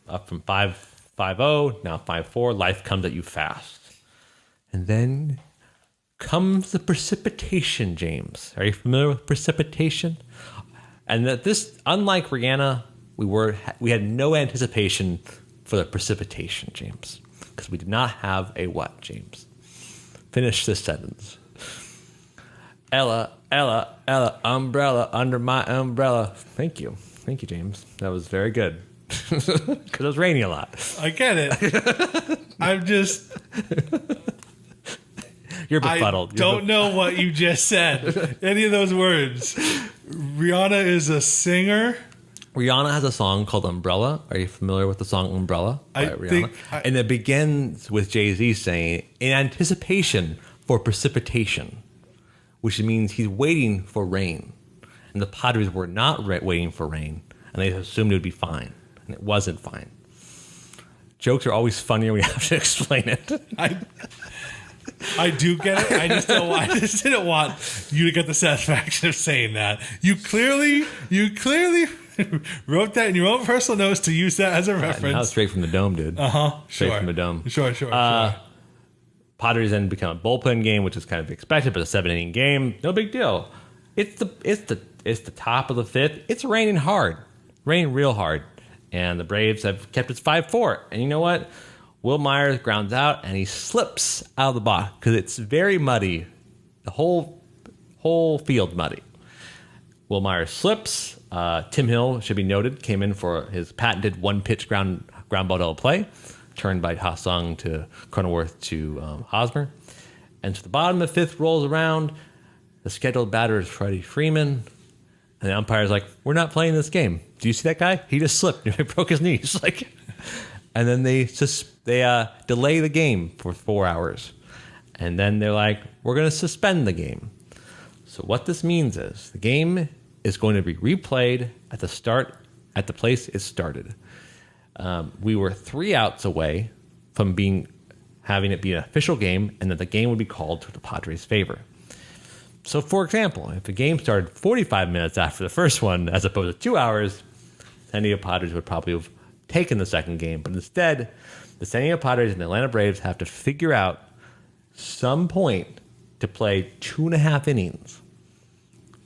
up from 5-0, now 5-4. Life comes at you fast. And then comes the precipitation, James. Are you familiar with precipitation? And that this, unlike Rihanna, we had no anticipation for the precipitation, James. Because we did not have a what, James? Finish this sentence. Ella, umbrella, under my umbrella. Thank you, James. That was very good. Because it was raining a lot. I get it. I'm just... You're befuddled. I don't know what you just said. Any of those words. Rihanna is a singer. Rihanna has a song called Umbrella. Are you familiar with the song Umbrella by Rihanna? And it begins with Jay-Z saying, in anticipation for precipitation, which means he's waiting for rain. And the Padres were not waiting for rain, and they assumed it would be fine. And it wasn't fine. Jokes are always funnier when we have to explain it. I do get it. I just didn't want you to get the satisfaction of saying that. You clearly wrote that in your own personal notes to use that as a reference. Now straight from the dome, dude. Straight from the dome. Sure. Padres then become a bullpen game, which is kind of expected, but a 7-inning game, no big deal. It's the top of the 5th. It's raining hard, raining real hard, and the Braves have kept it 5-4. And you know what? Will Myers grounds out, and he slips out of the box because it's very muddy. The whole field muddy. Will Myers slips. Tim Hill, should be noted, came in for his patented 1-pitch ground ball double play, turned by Ha-Sung to Cronenworth to Hosmer. And so the bottom of the 5th rolls around. The scheduled batter is Freddie Freeman. And the umpire's like, we're not playing this game. Do you see that guy? He just slipped. He broke his knees. And then they delay the game for 4 hours. And then they're like, we're going to suspend the game. So what this means is the game is going to be replayed at the place it started. We were 3 outs away from having it be an official game, and that the game would be called to the Padres' favor. So, for example, if the game started 45 minutes after the first one, as opposed to 2 hours, San Diego Padres would probably have taken the second game. But instead, the San Diego Padres and the Atlanta Braves have to figure out some point to play 2.5 innings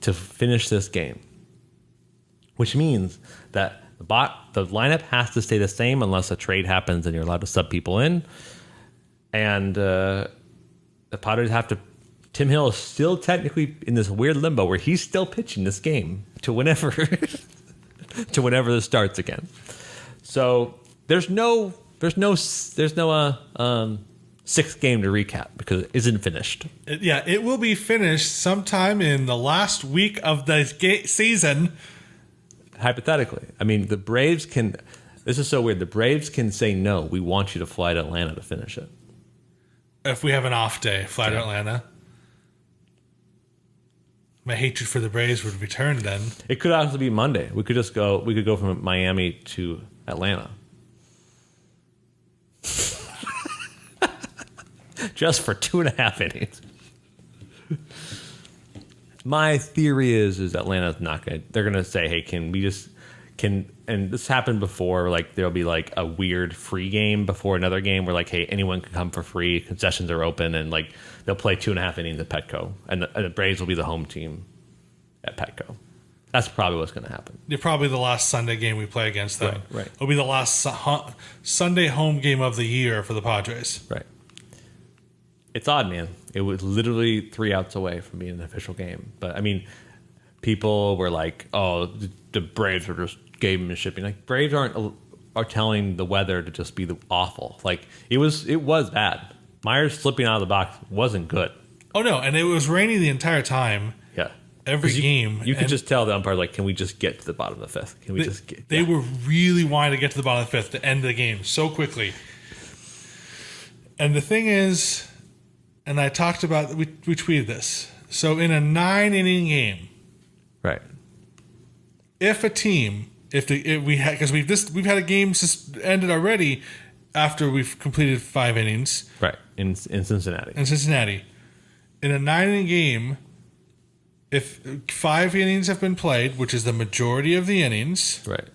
to finish this game, which means that the lineup has to stay the same unless a trade happens and you're allowed to sub people in. And the Padres have to... Tim Hill is still technically in this weird limbo where he's still pitching this game to whenever this starts again. So there's no 6th game to recap because it isn't finished. It will be finished sometime in the last week of the season. Hypothetically. I mean, the Braves can... This is so weird. The Braves can say, no, we want you to fly to Atlanta to finish it. If we have an off day, fly to Atlanta. My hatred for the Braves would return then. It could also be Monday. We could go from Miami to Atlanta. Just for 2.5 innings. My theory is Atlanta's not going to... They're going to say, hey, and this happened before, like there'll be like a weird free game before another game where like, hey, anyone can come for free, concessions are open, and like they'll play 2.5 innings at Petco, and the Braves will be the home team at Petco. That's probably what's going to happen. You're probably the last Sunday game we play against them. Right. It'll be the last Sunday home game of the year for the Padres. Right. It's odd, man. It was literally 3 outs away from being an official game. But, I mean, people were like, oh, the Braves were just game and shipping. Like, Braves aren't are telling the weather to just be awful. Like it was bad. Myers slipping out of the box wasn't good. Oh no, and it was raining the entire time. Yeah. Every game. You could just tell the umpire, like, can we just get to the bottom of the fifth? Can we just get... They were really wanting to get to the bottom of the fifth to end the game so quickly. And the thing is, and I talked about, we tweeted this. So in a 9-inning game, right? If a team, because we've had a game ended already after we've completed 5 innings, right? In Cincinnati. In a 9-inning game, if 5 innings have been played, which is the majority of the innings, right,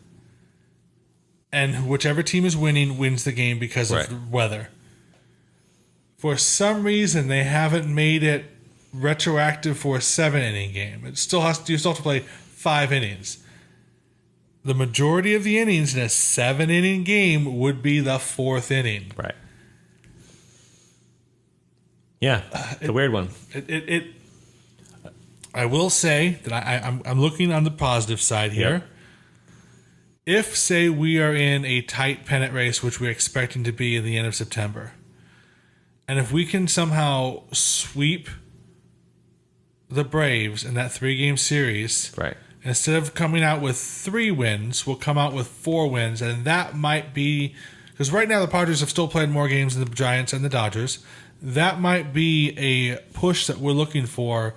and whichever team is winning wins the game because of the weather. For some reason, they haven't made it retroactive for a 7-inning game. You still have to play 5 innings. The majority of the innings in a 7-inning game would be the 4th inning. Right. Yeah, it's a weird one. I will say that I'm looking on the positive side here. Yep. If, say, we are in a tight pennant race, which we're expecting to be in the end of September, and if we can somehow sweep the Braves in that 3-game series, right? Instead of coming out with 3 wins, we'll come out with 4 wins, and that might be because right now the Padres have still played more games than the Giants and the Dodgers. That might be a push that we're looking for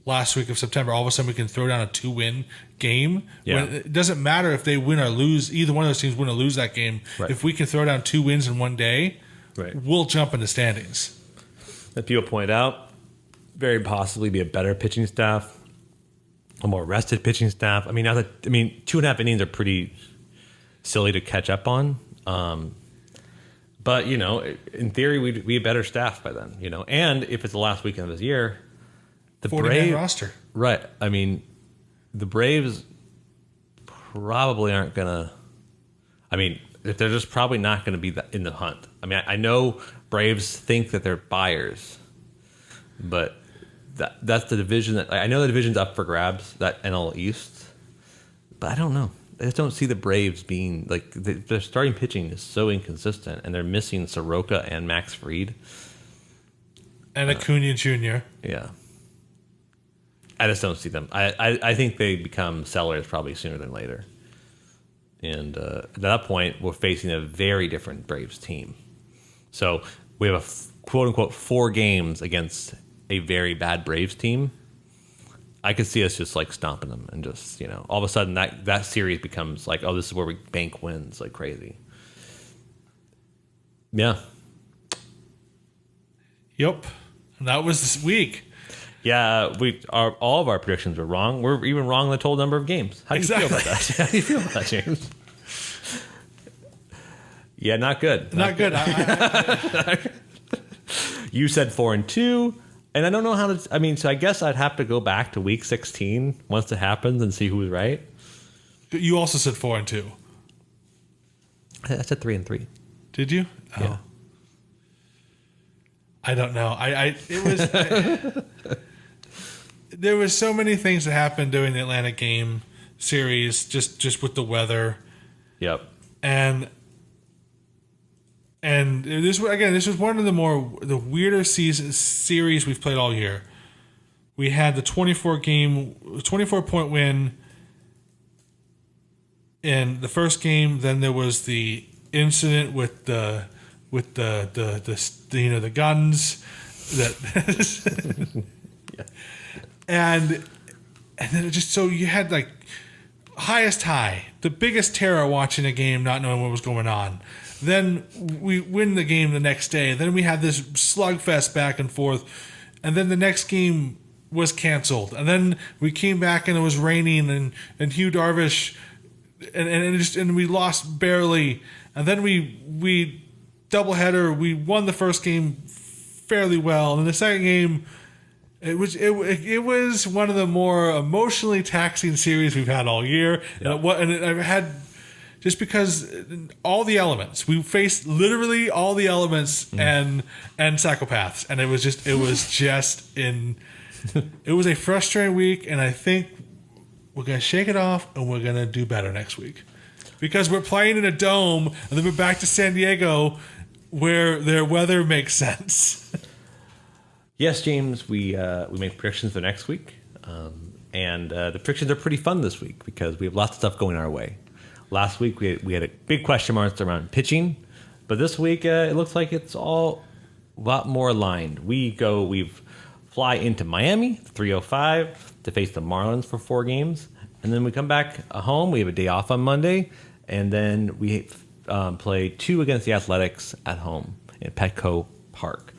last week of September. All of a sudden, we can throw down a 2-win game. Yeah. It doesn't matter if they win or lose. Either one of those teams win or lose that game. Right. If we can throw down 2 wins in one day, right, we'll jump in the standings. As people point out, very possibly be a better pitching staff, a more rested pitching staff. 2.5 innings are pretty silly to catch up on. But, in theory, we'd be a better staff by then, And if it's the last weekend of this year, the 40-man roster. Right. The Braves probably aren't going to... they're just probably not going to be in the hunt. I know Braves think that they're buyers, but that's the division that... I know the division's up for grabs, that NL East, but I don't know. I just don't see the Braves being... their starting pitching is so inconsistent, and they're missing Soroka and Max Fried. And Acuna Jr. Yeah. I just don't see them. I think they become sellers probably sooner than later. And at that point, we're facing a very different Braves team. So we have a quote-unquote 4 games against a very bad Braves team. I could see us just stomping them and just, all of a sudden that series becomes this is where we bank wins like crazy. Yeah. Yep. And that was this week. Yeah, all of our predictions were wrong. We're even wrong on the total number of games. How do you feel about that? How do you feel about that, James? Yeah, not good. Not good. You said 4-2, and I don't know how to. So I guess I'd have to go back to week 16 once it happens and see who was right. You also said 4-2. I said 3-3. Did you? Oh. Yeah. I don't know. It was. There was so many things that happened during the Atlanta game series, just with the weather. Yep. And this was one of the weirder series we've played all year. We had the 24-point win in the first game. Then there was the incident with the guns that yeah. and then it just so you had highest high, the biggest terror watching a game, not knowing what was going on. Then we win the game the next day. Then we had this slugfest back and forth, and then the next game was canceled. And then we came back and it was raining, and Hugh Darvish, and we lost barely. And then we doubleheader. We won the first game fairly well, and in the second game, it was one of the more emotionally taxing series we've had all year. Yep. And I've had just because all the elements we faced, literally all the elements and psychopaths, and it was a frustrating week, and I think we're gonna shake it off and we're gonna do better next week. because we're playing in a dome, and then we're back to San Diego, where their weather makes sense. Yes, James, we make predictions for next week. And the predictions are pretty fun this week because we have lots of stuff going our way. Last week, we had a big question marks around pitching. But this week, it looks like it's all a lot more aligned. We fly into Miami, 3:05, to face the Marlins for 4 games. And then we come back home. We have a day off on Monday. And then we play 2 against the Athletics at home in Petco Park.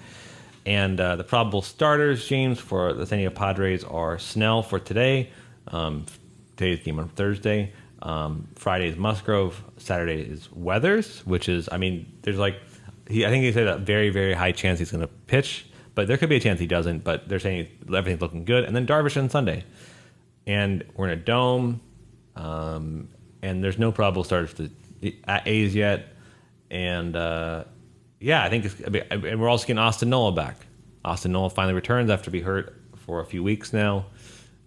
And the probable starters, James, for the San Diego Padres are Snell for today. Today's game on Thursday. Friday is Musgrove. Saturday is Weathers, which is, I mean, there's like, I think they said a very, very high chance he's going to pitch, but there could be a chance he doesn't, but they're saying everything's looking good. And then Darvish on Sunday. And we're in a dome, and there's no probable starters for the A's yet. And, yeah, I think and we're also getting Austin Nola back. Austin Nola finally returns after being hurt for a few weeks now.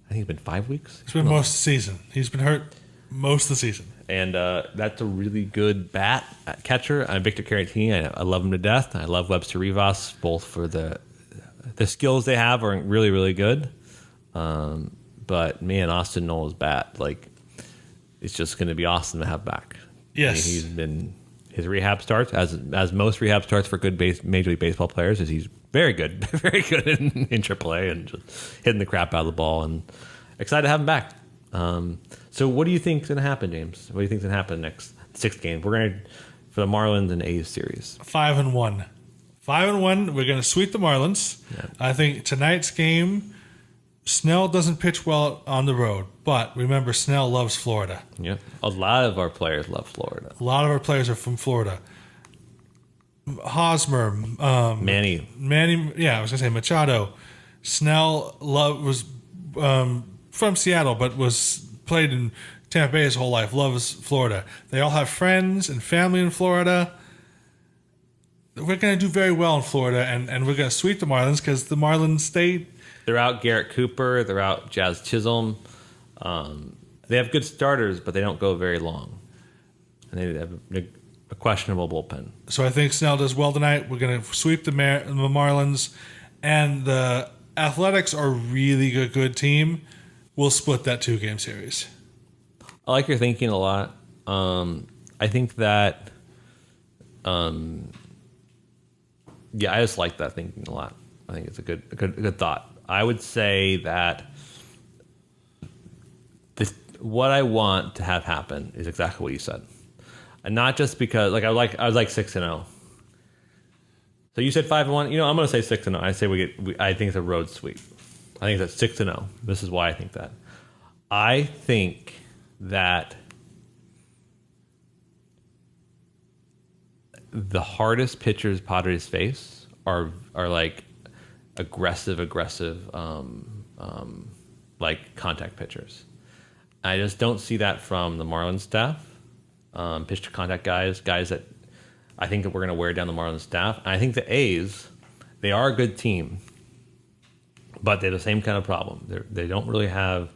I think it's been 5 weeks. It's been most of the season. He's been hurt most of the season. And that's a really good catcher. I'm Victor Caratini. I love him to death. I love Webster Rivas, both for the skills they have are really, really good. But, man, Austin Nola's bat, like, it's just going to be awesome to have back. Yes. I mean, he's been... His rehab starts, as most rehab starts for good Major League Baseball players, is he's very good, very good in AAA and just hitting the crap out of the ball. And excited to have him back. So what do you think is going to happen, James? What do you think is going to happen next 6 games? We're going to, for the Marlins and A's series. 5-1. 5-1. We're going to sweep the Marlins. Yeah. I think tonight's game, Snell doesn't pitch well on the road, but remember, Snell loves Florida. Yeah, a lot of our players love Florida. A lot of our players are from Florida. Hosmer, Manny. Yeah, I was gonna say Machado. Snell was from Seattle, but was played in Tampa Bay his whole life. Loves Florida. They all have friends and family in Florida. We're gonna do very well in Florida, and we're gonna sweep the Marlins because the Marlins stay. They're out Garrett Cooper. They're out Jazz Chisholm. They have good starters, but they don't go very long. And they have a questionable bullpen. So I think Snell does well tonight. We're going to sweep the Marlins. And the Athletics are really a good team. We'll split that 2-game series. I like your thinking a lot. I think that... I just like that thinking a lot. I think it's a good thought. I would say that what I want to have happen is exactly what you said, and not just because I was like 6-0. So you said 5-1. You know, I'm going to say 6-0. I say I think it's a road sweep. I think it's 6-0. This is why I think that. I think that the hardest pitchers Padres face are like aggressive, like contact pitchers. I just don't see that from the Marlins staff. Pitch to contact guys that I think that we're going to wear down the Marlins staff. And I think the A's, they are a good team, but they're the same kind of problem. They don't really have.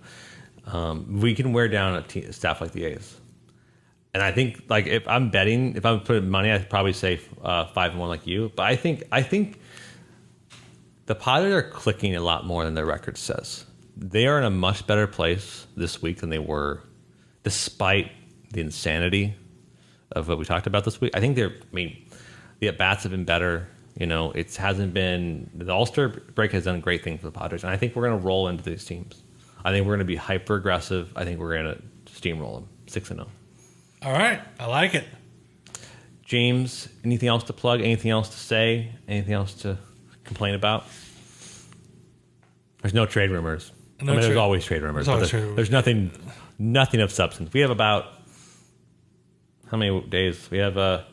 We can wear down a staff like the A's. And I think, like, if I'm putting money, I'd probably say 5-1 like you. But I think the Padres are clicking a lot more than their record says. They are in a much better place this week than they were, despite the insanity of what we talked about this week. I think the at-bats have been better. You know, it hasn't been... The All-Star break has done great things for the Padres, and I think we're going to roll into these teams. I think we're going to be hyper-aggressive. I think we're going to steamroll them, 6-0. All right. I like it. James, anything else to plug? Anything else to say? Anything else to complain about? There's no trade rumors. There's always trade rumors. There's nothing of substance. We have about... How many days? We have a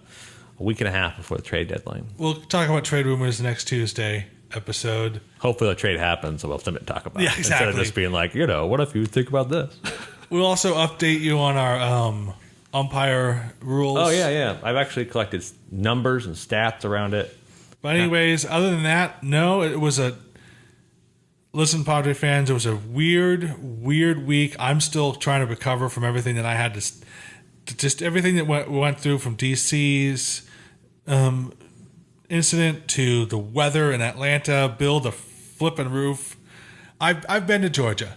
week and a half before the trade deadline. We'll talk about trade rumors next Tuesday episode. Hopefully the trade happens, so we'll have something to talk about. Yeah, exactly. Instead of just being like, what if you think about this? We'll also update you on our umpire rules. Oh, yeah. I've actually collected numbers and stats around it. But anyways, other than that, no, it was listen, Padre fans, it was a weird week. I'm still trying to recover from everything that I had to just everything that went through from DC's incident to the weather in Atlanta, build a flipping roof. I've been to Georgia,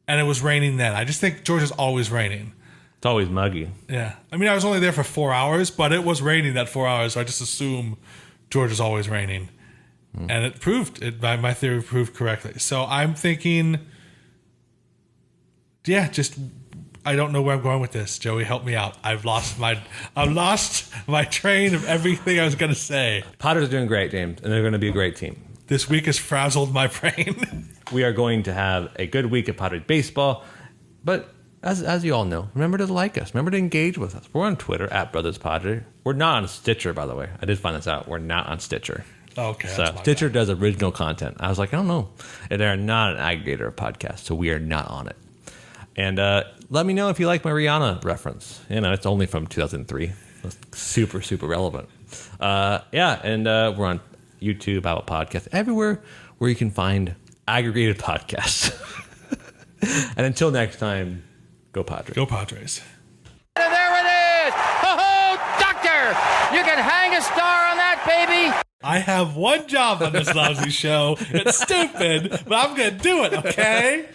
and it was raining then. I just think Georgia's always raining. It's always muggy. Yeah. I mean, I was only there for 4 hours, but it was raining that 4 hours, so I just assume Georgia's always raining. And it proved, my theory proved correctly. So I'm thinking, yeah, I don't know where I'm going with this. Joey, help me out. I've lost my train of everything I was going to say. Padres are doing great, James, and they're going to be a great team. This week has frazzled my brain. We are going to have a good week of Padres baseball, but as you all know, remember to like us. Remember to engage with us. We're on Twitter @BrothersPadre. We're not on Stitcher, by the way. I did find this out. We're not on Stitcher. Okay. So Stitcher does original content. I was like, I don't know. And they're not an aggregator of podcasts, so we are not on it. And let me know if you like my Rihanna reference. It's only from 2003. That's super, super relevant. And we're on YouTube, Apple Podcasts, everywhere where you can find aggregated podcasts. And until next time, go Padres. Go Padres. And there it is! Oh, doctor! You can hang a star on that, baby! I have one job on this lousy show. It's stupid, but I'm going to do it, okay?